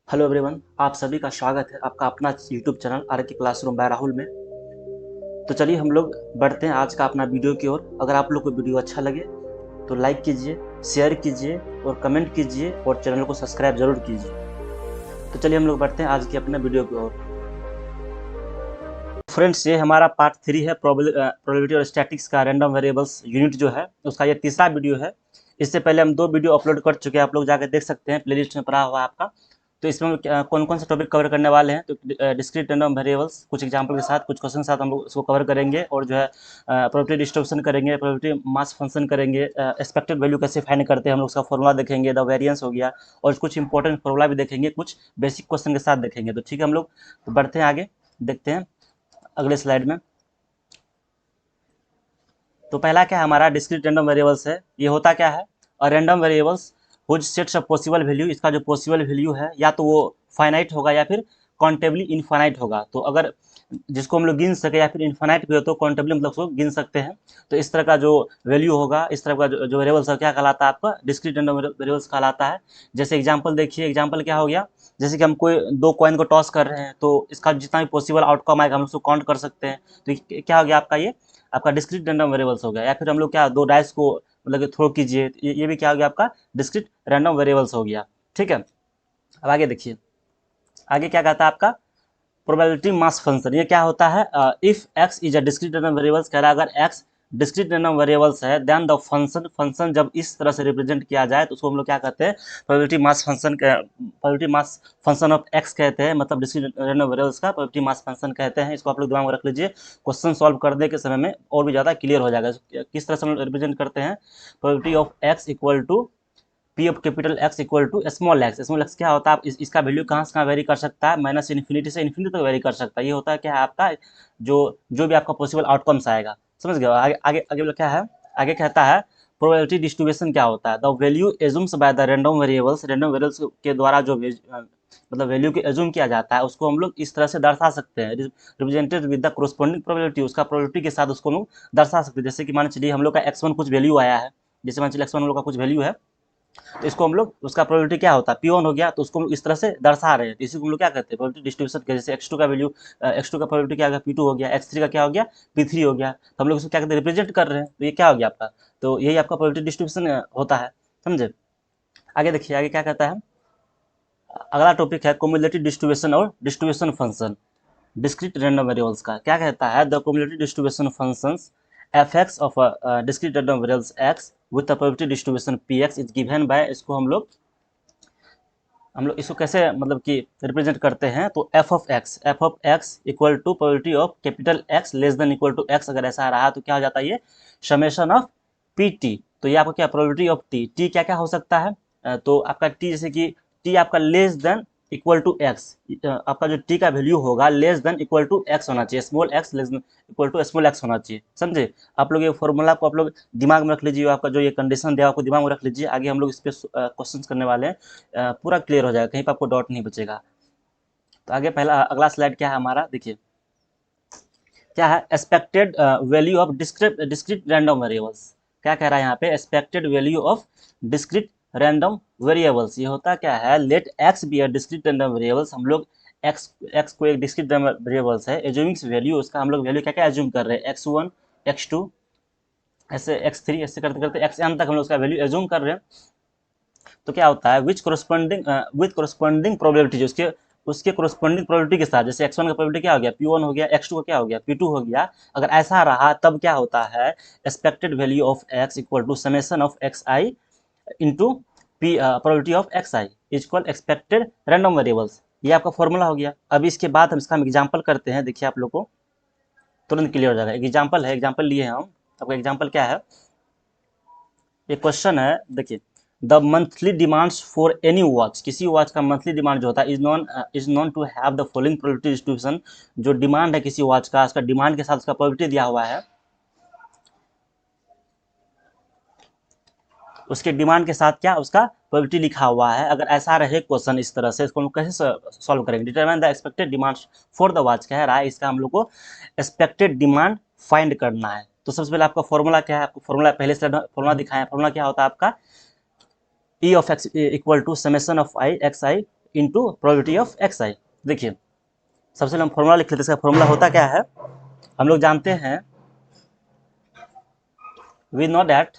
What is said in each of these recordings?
Hello everyone, आप सभी का स्वागत है आपका अपना यूट्यूब चैनल आर के क्लासरूम बाय राहुल में। तो चलिए हम लोग बढ़ते हैं आज का अपना वीडियो की ओर। अगर आप लोग को वीडियो अच्छा लगे तो लाइक कीजिए, शेयर कीजिए और कमेंट कीजिए और चैनल को सब्सक्राइब जरूर कीजिए। तो चलिए हम लोग बढ़ते हैं आज के अपने वीडियो की ओर। फ्रेंड्स, ये हमारा पार्ट 3 है प्रोबेबिलिटी और स्टैटिक्स का रैंडम वेरिएबल्स यूनिट जो है उसका ये तीसरा वीडियो है। इससे पहले हम 2 वीडियो अपलोड कर चुके हैं, आप लोग जाकर देख सकते हैं, प्लेलिस्ट में पड़ा हुआ है आपका। तो इसमें हम कौन कौन से टॉपिक कवर करने वाले हैं, तो डिस्क्रीट रैंडम वेरिएबल्स कुछ एग्जांपल के साथ, कुछ क्वेश्चन के साथ हम लोग उसको कवर करेंगे। और जो है प्रोबेबिलिटी डिस्ट्रीब्यूशन करेंगे, प्रोबेबिलिटी मास फंक्शन करेंगे, एक्सपेक्टेड वैल्यू कैसे फाइंड करते हैं हम लोग उसका फॉर्मूला देखेंगे, द वेरिएंस हो गया, और कुछ इंपॉर्टेंट फॉर्मूला भी देखेंगे, कुछ बेसिक क्वेश्चन के साथ देखेंगे। तो ठीक है, हम लोग तो बढ़ते हैं आगे, देखते हैं अगले स्लाइड में। तो पहला क्या है हमारा डिस्क्रीट रैंडम वेरिएबल्स है। ये होता क्या है, और random variables whose sets of possible value, इसका जो पॉसिबल वैल्यू है या तो वो फाइनाइट होगा या फिर काउंटेबली इनफाइनाइट होगा। तो अगर जिसको हम लोग गिन सके या फिर इनफाइनाइट भी हो तो काउंटेबली मतलब उसको गिन सकते हैं। तो इस तरह का जो वैल्यू होगा, इस तरह का जो वेरिएबल्स है क्या कहलाता है, आपका डिस्क्रीट रैंडम वेरिएबल्स कहलाता है। जैसे एग्जांपल देखिए, एग्जांपल क्या हो गया, जैसे कि हम कोई 2 कॉइन को टॉस कर रहे हैं तो इसका जितना भी पॉसिबल आउटकम आएगा हम उसको काउंट कर सकते हैं। तो क्या हो गया आपका, ये आपका डिस्क्रीट रैंडम वेरिएबल्स हो गया। या फिर हम लोग क्या 2 डाइस को मतलब कि थ्रो कीजिए, ये भी क्या हो गया आपका डिस्क्रीट रैंडम वेरिएबल्स हो गया। ठीक है, अब आगे देखिए, आगे क्या कहता है आपका प्रोबेबिलिटी मास फंक्शन। ये क्या होता है, if x is a discrete random variables, कह रहा है अगर एक्स डिस्क्रीट रैंडम वेरिएबल्स है देन द फंक्शन, फंक्शन जब इस तरह से रिप्रेजेंट किया जाए तो उसको हम लोग क्या कहते हैं, probability mass function, probability mass function of x कहते हैं, मतलब डिस्क्रीट रैंडम वेरिएबल्स का प्रोबेबिलिटी मास फंक्शन कहते हैं। इसको आप लोग दिमाग में रख लीजिए, क्वेश्चन सॉल्व करने के समय में और भी ज़्यादा क्लियर हो जाएगा। किस तरह से हम रिप्रेजेंट करते हैं, probability of x equal to P of capital X equal to small X. Small X क्या होता है, इसका वैल्यू कहाँ से कहाँ वेरी कर सकता है, माइनस इन्फिनिटी से इन्फिनिटी तक वेरी कर सकता है। ये होता है क्या है आपका, जो जो भी आपका पॉसिबल आउटकम्स आएगा, समझ गए। आगे आगे आगे क्या है, आगे कहता है प्रोबेबिलिटी डिस्ट्रीब्यूशन क्या होता है, the value assumes by the random variables, random variables के द्वारा जो मतलब वैल्यू के एज्यूम किया जाता है उसको हम लोग इस तरह से दर्शा सकते हैं, represented with the corresponding probability, उसका प्रोबेबिलिटी के साथ उसको हम लोग दर्शा सकते हैं। जैसे कि मान चलिए हम लोग का x1 कुछ वैल्यू आया है, जैसे मान चलिए x1 हम लोग का कुछ वैल्यू है, तो इसको हम लोग उसका प्रोबेबिलिटी क्या होता है P1 हो गया, तो उसको हम लोग इस तरह से दर्शा रहे हैं। तो इसी को हम लोग क्या कहते हैं, प्रोबेबिलिटी डिस्ट्रीब्यूशन के। जैसे x2 का वैल्यू, x2 का प्रोबेबिलिटी क्या हो गया P2 हो गया, x3 का क्या हो गया P3 हो गया। तो हम लोग इसको क्या कहते हैं, रिप्रेजेंट कर रहे हैं। तो ये क्या हो गया आपका, तो यही आपका प्रोबेबिलिटी डिस्ट्रीब्यूशन होता है, समझे। आगे देखिए, आगे क्या कहता है, अगला टॉपिक है क्युमुलेटिव डिस्ट्रीब्यूशन और distribution function discrete random variables का। क्या कहता है, the cumulative distribution functions fx of discrete random variables x with the probability distribution px is given by, इसको हम लोग इसको कैसे मतलब कि रिप्रेजेंट करते हैं, तो F of x equal to probability of capital X less than equal to X, अगर ऐसा रहा तो क्या हो जाता है, ये समेशन ऑफ पी टी। तो ये आपका क्या प्रोबेबिलिटी ऑफ टी, टी क्या क्या हो सकता है, तो आपका टी जैसे कि टी आपका less than equal to X, आपका जो टी का वैल्यू होगा less than equal to X होना चाहिए, small X less than equal to small X होना चाहिए, समझे। आप लोग ये फॉर्मूला को आप लोग दिमाग में रख लीजिए, आपका जो ये कंडीशन दिया आपको दिमाग में रख लीजिए। आगे हम लोग इस पर क्वेश्चन करने वाले हैं, पूरा क्लियर हो जाएगा, कहीं पर आपको डाउट नहीं बचेगा। तो आगे पहला अगला स्लाइड क्या है हमारा, देखिए क्या है, expected value of discrete random variables. क्या कह रहा है यहाँ पे, expected value of discrete random variables. ये होता क्या है, let X be a discrete random variables, हम लोग एक्स को एक डिस्क्रीट वेरिएबल्स है, एज्यूमिंग वैल्यू, उसका हम लोग वैल्यू क्या क्या एज्यूम कर रहे हैं, x1 x2 ऐसे x3 ऐसे करते करते xn तक हम लोग उसका वैल्यू एज्यूम कर रहे हैं। तो क्या होता है, विच कोरस्पॉन्डिंग विथ कोरस्पॉन्डिंग प्रोबेबिलिटी, जो उसके उसके कोरस्पॉन्डिंग प्रोबेबिलिटी के साथ, जैसे x1 का प्रोबेबिलिटी क्या हो गया P1 हो गया, x2 का क्या हो गया P2 हो गया, अगर ऐसा रहा तब क्या होता है, expected value of x equal to summation of xi into P probability of xi is equal expected random variables. ये आपका फॉर्मूला हो गया। अब इसके बाद हम इसका एग्जाम्पल करते हैं, देखिए आप लोग को तुरंत क्लियर हो जाएगा। एक एग्जाम्पल है, एग्जाम्पल लिए हैं हम, आपका एग्जाम्पल क्या है, एक क्वेश्चन है, देखिए the monthly demands for any watch, किसी वॉच का मंथली डिमांड जो होता है is known to have the following probability distribution. जो डिमांड है किसी वॉच का, उसका डिमांड के साथ उसका प्रोबेबिलिटी दिया हुआ है, उसके डिमांड के साथ क्या उसका प्रोबेबिलिटी लिखा हुआ है। अगर ऐसा रहे क्वेश्चन इस तरह से, इसको हम लोग कैसे सॉल्व करेंगे, determine the expected demand for the watch कह रहा है, इसका हम लोग को एक्सपेक्टेड डिमांड फाइंड करना है। तो सबसे पहले आपका फॉर्मूला क्या है, आपको फॉर्मूला पहले स्लाइड में फॉर्मूला दिखाया है, फॉर्मूला क्या होता है आपका, E of x equal to summation of i x i into probability of x i. देखिए सबसे पहले हम फॉर्मूला लिख लेते हैं। इसका फॉर्मूला होता क्या है, हम लोग जानते हैं, वी नो दैट,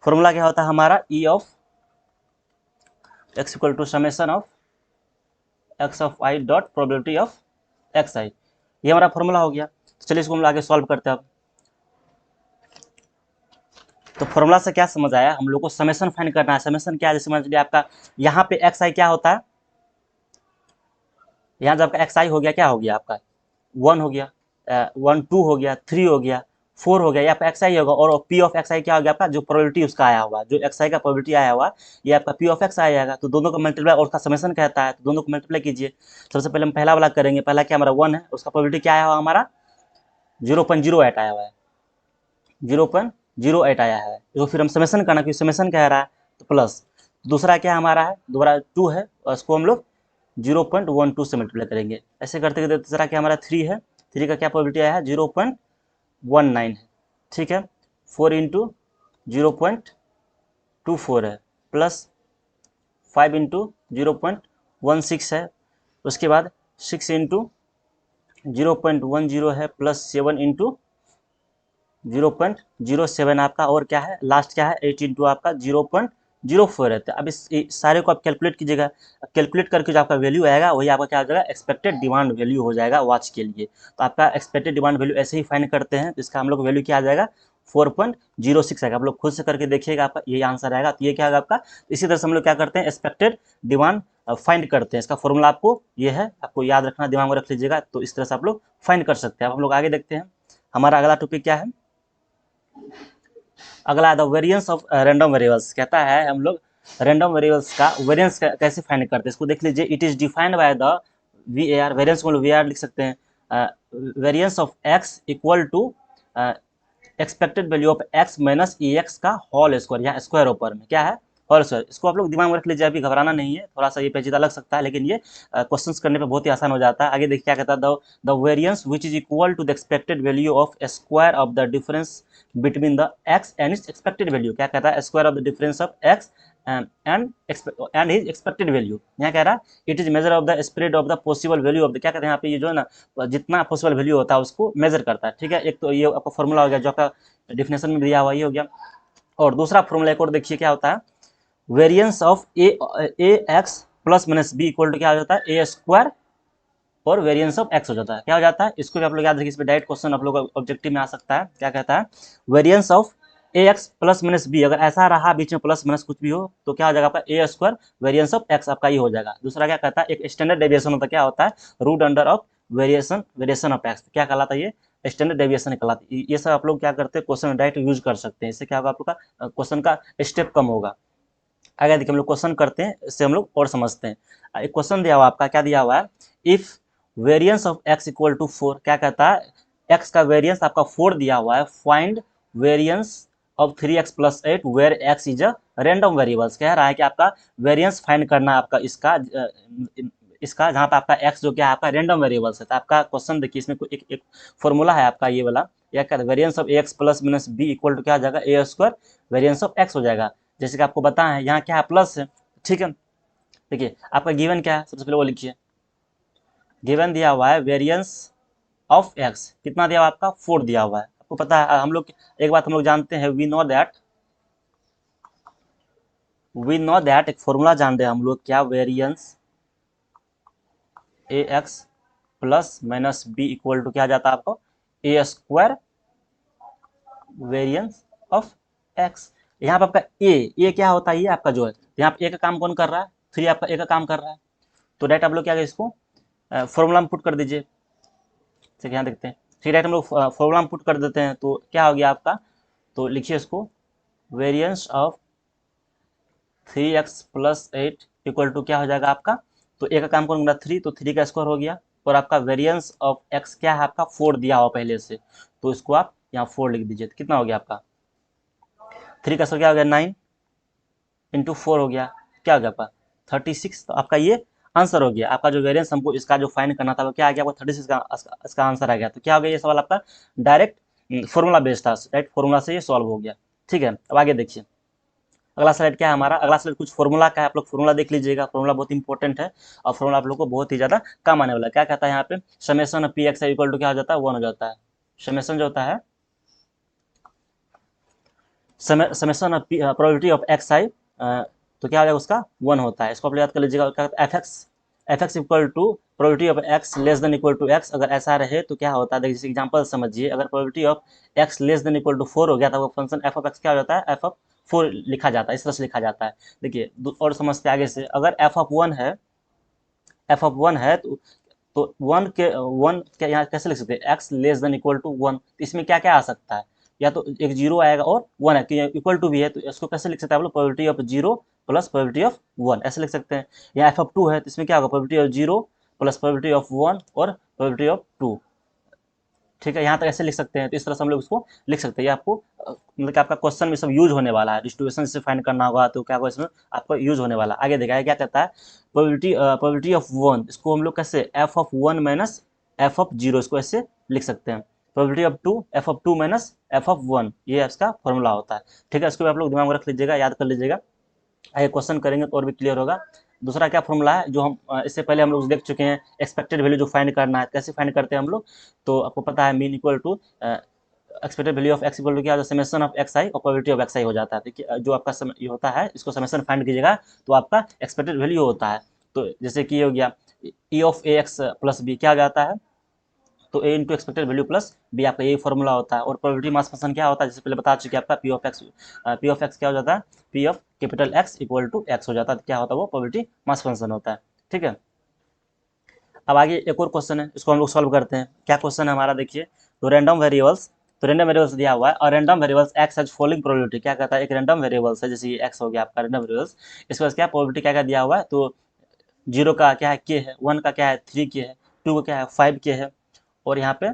फॉर्मूला क्या होता है हमारा, E of x equal to summation of x of i dot probability of x i. ये हमारा फॉर्मूला हो गया। तो चलिए इसको हम आगे सॉल्व करते हैं अब। तो फॉर्मूला से क्या समझ आया, हम लोग को समेशन फाइंड करना है। समेशन क्या है, जैसे मान लीजिए आपका यहाँ पे एक्स आई क्या होता है, यहाँ जब आपका एक्स आई हो गया, क्या हो गया आपका 1 हो गया, 1 2 हो गया, 3 हो गया, 4 हो गया, ये आपका एक्स आई होगा। और पी ऑफ एक्स आई क्या हो गया आपका, जो प्रोबेबिलिटी उसका आया हुआ, जो एक्स आई का प्रोबेबिलिटी आया हुआ, ये आपका पी ऑफ एक्स आएगा। तो दोनों को मल्टीप्लाई, और उसका समेशन कहता है, तो दोनों को मल्टीप्लाई कीजिए। सबसे पहले हम पहला वाला करेंगे। पहला क्या हमारा 1 है, उसका प्रोबेबिलिटी क्या आया हुआ हमारा 0.08 आया हुआ है, 0.08 आया है। तो फिर हम समेशन करना, क्योंकि समेशन कह रहा है, तो प्लस दूसरा क्या हमारा है, दोबारा 2 है, और उसको हम लोग 0.12 से मल्टीप्लाई करेंगे। ऐसे करते करते तीसरा क्या हमारा 3 है, 3 का क्या प्रोबेबिलिटी आया है 0.19 है, ठीक है। 4 इंटू 0.24 है, प्लस 5 इंटू 0.16 है, उसके बाद 6 इंटू 0.10 है, प्लस 7 इंटू 0.07 आपका, और क्या है लास्ट क्या है 8 इंटू आपका 0.04 है। तो अब इस सारे को आप कैलकुलेट कीजिएगा। कैलकुलेट करके जो आपका वैल्यू आएगा वही आपका क्या हो जाएगा, एक्सपेक्टेड डिमांड वैल्यू हो जाएगा वॉच के लिए। तो आपका एक्सपेक्टेड डिमांड वैल्यू ऐसे ही फाइंड करते हैं, तो इसका हम लोग वैल्यू क्या आ जाएगा 4.06 आएगा। आप लोग खुद से करके देखिएगा, आपका ये आंसर आएगा। तो ये क्या होगा आपका, इसी तरह से हम लोग क्या करते हैं, एक्सपेक्टेड डिमांड फाइंड करते हैं। इसका फॉर्मूला आपको ये है, आपको याद रखना, दिमाग में रख लीजिएगा। तो इस तरह से आप लोग फाइंड कर सकते हैं। अब हम लोग आगे देखते हैं, हमारा अगला टॉपिक क्या है। अगला the variance of random variables, कहता है हम लोग रैंडम वेरिएबल्स का वेरिएंस कैसे फाइंड करते हैं। इसको देख लीजिए, it is defined by the V R, variance को वी आर लिख सकते हैं, variance of x equal to expected value of X minus E X का होल स्क्वायर, यहाँ स्क्वायर ऊपर में क्या है होल स्क्वायर। इसको आप लोग दिमाग में रख लीजिए, अभी घबराना नहीं है, थोड़ा सा ये पेचीदा लग सकता है, लेकिन ये क्वेश्चंस करने पे बहुत ही आसान हो जाता है। आगे देखिए क्या कहता है, the variance which is equal to the expected value of square of the difference between the X and its expected value. क्या कहता है, square of the difference of X and his expected value. यहाँ कह रहा है it is measure of the spread of the possible value of the, क्या कहते हैं यहाँ पे, ये जो है ना जितना पॉसिबल वैल्यू होता है उसको मेजर करता है, ठीक है। एक तो ये आपका फॉर्मूला हो गया जो आपका डिफिनेशन में दिया हुआ, ये हो गया। और दूसरा फॉर्मूला एक और देखिए क्या होता है, variance of A x plus minus B equal to क्या हो जाता है ए स्क्वायर, और वेरिएंस ऑफ एक्स हो जाता है, क्या हो जाता है। इसको भी आप लोग याद रखिए, इस पे डायरेक्ट क्वेश्चन आप लोग ऑब्जेक्टिव में आ सकता है। क्या कहता है, variance of A x plus minus B, अगर ऐसा रहा बीच में प्लस माइनस कुछ भी हो तो क्या हो जाएगा आपका ए स्क्वायर वेरिएंस ऑफ एक्स आपका ये हो जाएगा। दूसरा क्या कहता है, एक स्टैंडर्ड डेविएशन होता है, क्या होता है root under of variation of X, क्या कहलाता है ये स्टैंडर्ड डेविएशन कहलाता है। ये सब आप लोग क्या करते हैं, क्वेश्चन डायरेक्ट यूज कर सकते हैं। इससे क्या होगा आप लोग का क्वेश्चन का स्टेप कम होगा। आगे देखिए हम लोग क्वेश्चन करते हैं, इससे हम लोग और समझते हैं। एक क्वेश्चन दिया हुआ आपका, क्या दिया हुआ है, if variance of x equal to 4, क्या कहता है एक्स का वेरिएंस आपका 4 दिया हुआ है, find variance of 3x plus 8 where X is a random variables. कह रहा है कि आपका वेरिएंस फाइंड करना आपका इसका जहाँ पे आपका x जो क्या है आपका रैंडम वेरिएबल्स है। तो आपका क्वेश्चन देखिए, इसमें एक फॉर्मूला है आपका ये वाला, या क्या variance of X plus minus B equal to क्या हो जाएगा A square variance of X हो जाएगा। जैसे कि आपको बताया है यहाँ क्या है प्लस है, ठीक है। देखिए आपका गिवन क्या है, सबसे पहले वो लिखिए, गिवन दिया हुआ है वेरिएंस ऑफ एक्स, कितना दिया हुआ आपका 4 दिया हुआ है। आपको पता है हम लोग एक बात हम लोग जानते हैं, वी नो दैट एक फॉर्मूला जानते हैं हम लोग, क्या variance A x plus minus B equal to क्या जाता है आपको A square variance of X. यहाँ पे आपका ए क्या होता है, ये आपका जो है यहाँ पे ए का काम कौन कर रहा है, 3 आपका ए का काम कर रहा है। तो डायरेक्ट आप लोग क्या इसको फॉर्मूला में पुट कर दीजिए। ठीक है, यहाँ देखते हैं, ठीक है, हम लोग फॉर्मूला में पुट कर देते हैं। तो क्या हो गया आपका, तो लिखिए इसको, variance of 3x plus 8 equal to क्या हो जाएगा आपका, तो ए का काम कौन कर रहा है 3, तो 3 का स्क्वायर हो गया, और आपका वेरिएंस ऑफ x क्या है आपका 4 दिया हुआ पहले से, तो इसको आप यहाँ 4 लिख दीजिए। तो कितना हो गया आपका 3 का स्क्वायर क्या हो गया 9 इंटू 4 हो गया, क्या हो गया आपका 36। तो आपका ये आंसर हो गया। आपका जो वेरिएंस हमको इसका जो फाइंड करना था वो क्या आ गया आपका 36 का इसका आंसर आ गया। तो क्या हो गया, ये सवाल आपका डायरेक्ट फॉर्मूला बेस्ड था, डायरेक्ट फॉर्मूला से ये सॉल्व हो गया। ठीक है, अब आगे देखिए, अगला स्लाइड क्या है हमारा, अगला स्लाइड कुछ फॉर्मूला का है, आप लोग फॉर्मूला देख लीजिएगा। फॉर्मूला बहुत इंपॉर्टेंट है और फॉर्मूला आप लोग को बहुत ही ज़्यादा काम आने वाला है। क्या कहता है यहाँ पे, summation P X equal to क्या हो जाता है, 1 हो जाता है। समेशन जो होता है, समेशन प्रोबेबिलिटी ऑफ एक्स आई, तो क्या हो जाएगा उसका 1 होता है। इसको आप याद कर लीजिएगा। क्या F X equal to probability of X less than equal to X, अगर ऐसा रहे तो क्या होता है, देखिए जैसे एग्जांपल समझिए, अगर probability of X less than equal to 4 हो गया तो फंक्शन एफ ऑफ एक्स क्या हो जाता है, एफ ऑफ 4 लिखा जाता है, इस तरह से लिखा जाता है। देखिए और समझते आगे से, अगर एफ ऑफ 1 है, एफ ऑफ 1 है तो 1 के यहाँ कैसे लिख सकते हैं, X less than equal to 1, तो इसमें क्या क्या आ सकता है, या तो एक 0 आएगा और 1 है, इक्वल टू भी है, तो इसको कैसे लिख सकते हैं आप लोग, probability of 0 plus probability of 1 ऐसे लिख सकते हैं। या एफ ऑफ 2 है तो इसमें क्या होगा, probability of 0 plus probability of 1 और प्रोबेबिलिटी ऑफ 2। ठीक है, यहाँ तक ऐसे लिख सकते हैं। तो इस तरह से हम लोग इसको लिख सकते हैं। ये आपको मतलब कि आपका क्वेश्चन में सब यूज होने वाला है, डिस्ट्रीब्यूशन से फाइंड करना होगा तो क्या होगा, इसमें आपको यूज होने वाला है। आगे देखा है क्या कहता है, प्रोबेबिलिटी ऑफ 1, इसको हम लोग कैसे, F of 1 minus F of 0, इसको ऐसे लिख सकते हैं। Probability of 2, F of 2 minus F of 1, ये इसका फॉर्मूला होता है। ठीक है, इसको भी आप लोग दिमाग में रख लीजिएगा, याद कर लीजिएगा, आगे क्वेश्चन करेंगे तो और भी क्लियर होगा। दूसरा क्या फॉर्मूला है जो हम इससे पहले हम लोग देख चुके हैं, एक्सपेक्टेड वैल्यू जो फाइंड करना है, कैसे फाइंड करते हैं हम लोग, तो आपको पता है mean equal to expected value of x equal to क्या होता है, समेशन ऑफ एक्स आई और प्रोबेबिलिटी ऑफ एक्स आई हो जाता है। देखिए जो आपका ये होता है, इसको समेशन फाइंड कीजिएगा तो आपका एक्सपेक्टेड वैल्यू होता है। तो जैसे कि हो गया E of A x plus b, क्या हो जाता है, तो a into expected value plus b, आपका यही फॉर्मूला होता है। और प्रोबेबिलिटी मास फंक्शन क्या होता है, जैसे पहले बता चुके आपका पी ऑफ एक्स क्या हो जाता है, P of capital X equal to X हो जाता है। क्या होता है वो प्रोबेबिलिटी मास फंक्शन होता है। ठीक है, अब आगे एक और क्वेश्चन है, इसको हम लोग सॉल्व करते हैं। क्या क्वेश्चन है हमारा, देखिए, तो रैंडम वेरिएबल्स, तो रैंडम वेरिएबल्स दिया हुआ है और random variables x has following probability. क्या कहता है, एक रैंडम वेरिएबल्स है, जैसे ये एक्स हो गया आपका रैंडम वेरिएबल्स, इसके पास क्या प्रोबेबिलिटी क्या क्या दिया हुआ है, तो 0 का क्या है के है, 1 का क्या है 3 के है, 2 का क्या है 5 के है, और यहाँ पे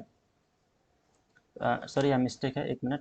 सॉरी यहाँ मिस्टेक है, 1 मिनट,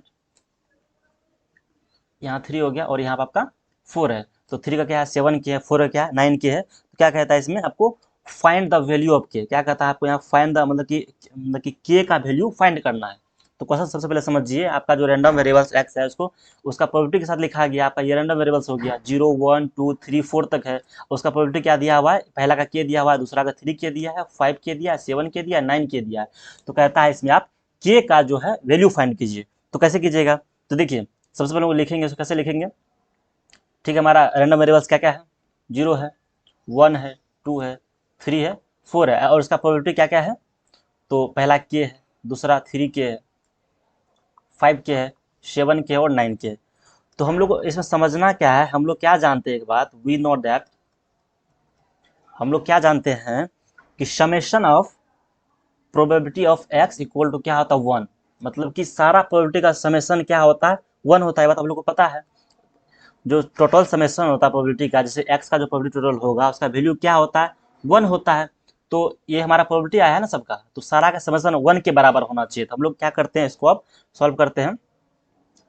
यहाँ 3 हो गया और यहाँ पे आपका 4 है। तो 3 का क्या है 7 के है, 4 का क्या है 9 के है। तो क्या कहता है इसमें आपको फाइंड द वैल्यू ऑफ के, क्या कहता है आपको यहाँ फाइंड द मतलब कि के का वैल्यू फाइंड करना है। तो क्वेश्चन सबसे पहले समझिए, आपका जो रैंडम वेरिएबल्स एक्स है उसको उसका प्रोबेबिलिटी के साथ लिखा गया। आपका ये रैंडम वेरिएबल्स हो गया 0 1 2 3 4 तक है, उसका प्रोबेबिलिटी क्या दिया हुआ है, पहला का के दिया हुआ है, दूसरा का 3 के दिया है, 5 के दिया है, 7 के दिया है, 9 के दिया है। तो कहता है इसमें आप के का जो है वैल्यू फाइंड कीजिए। तो कैसे कीजिएगा, तो देखिए सबसे पहले वो लिखेंगे, उसको कैसे लिखेंगे, ठीक है, हमारा रैंडम वेरिएबल्स क्या क्या है, 0 है, 1 है, 2 है, 3 है, 4 है, और उसका प्रोबेबिलिटी क्या क्या है, तो पहला के है, दूसरा 3 के है, 5 के है, 7 के है और 9 के है। तो हम लोग को इसमें समझना क्या है, हम लोग क्या जानते हैं, एक बात वी नो दैट, हम लोग क्या जानते हैं कि summation of probability of x equal to क्या होता है 1, मतलब कि सारा प्रोबेबिलिटी का समेशन क्या होता है 1 होता है, बात हम लोग को पता है। जो टोटल समेशन होता है प्रोबेबिलिटी का, जैसे एक्स का जो प्रोबेबिलिटी टोटल होगा उसका वैल्यू क्या होता है 1 होता है। तो ये हमारा प्रोबेबिलिटी आया है ना सबका, तो सारा का समेशन 1 के बराबर होना चाहिए। तो हम लोग क्या करते हैं, इसको अब सॉल्व करते हैं,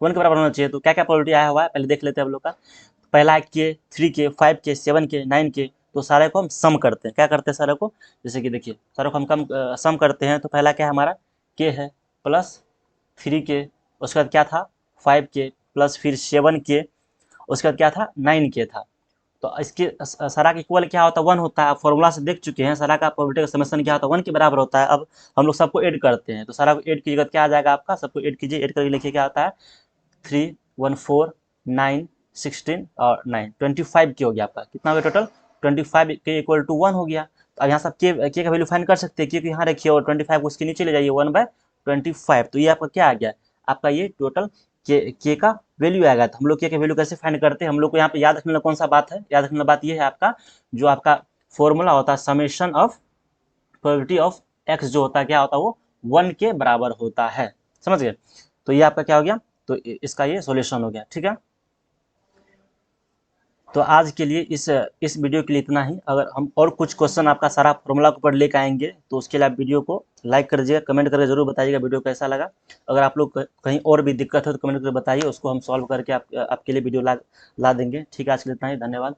1 के बराबर होना चाहिए। तो क्या क्या प्रोबेबिलिटी आया हुआ है पहले देख लेते हैं हम लोग का। पहला के, 3 के, 5 के, 7 के, 9 के, तो सारे को हम सम करते हैं। क्या करते हैं सारे को, जैसे कि देखिए सारे को हम सम करते हैं। तो पहला क्या है हमारा के है प्लस 3 के, उसके बाद क्या था 5 के प्लस फिर 7 के, उसके बाद क्या था 9 के था। तो इसके सारा का इक्वल क्या होता है 1 होता है। आप फॉर्मूला से देख चुके हैं, सारा का प्रोबेबिलिटी का समेशन क्या होता है 1 के बराबर होता है। अब हम लोग सबको ऐड करते हैं, तो सारा को ऐड कीजिएगा क्या आ जाएगा आपका, सबको ऐड कीजिए, ऐड करके लिखिए क्या आता है 3 1 4 9 16 और 9 25 के हो गया आपका, कितना हो गया टोटल 25 के इक्वल टू 1 हो गया। तो अब यहाँ सब के का वैल्यू फाइंड कर सकते हैं, क्योंकि यहाँ रखिए और 25 को उसके नीचे ले जाइए 1/25। तो ये आपका क्या आ गया, आपका ये टोटल के का वैल्यू आएगा। तो हम लोग के वैल्यू कैसे फाइंड करते हैं, हम लोग को यहाँ पे याद रखने वाला कौन सा बात है, याद रखने वाला बात ये है आपका जो आपका फॉर्मूला होता है summation of probability of x, जो होता है क्या होता है वो 1 के बराबर होता है, समझ गए। तो ये आपका क्या हो गया, तो इसका ये सॉल्यूशन हो गया। ठीक है, तो आज के लिए इस वीडियो के लिए इतना ही। अगर हम और कुछ क्वेश्चन आपका सारा फॉर्मूला के ऊपर लेकर आएंगे तो उसके लिए आप वीडियो को लाइक कर दीजिएगा, कमेंट करके जरूर बताइएगा वीडियो कैसा लगा। अगर आप लोग कहीं और भी दिक्कत है तो कमेंट करके बताइए, उसको हम सॉल्व करके आपके लिए वीडियो ला देंगे। ठीक है, आज के लिए इतना ही, धन्यवाद।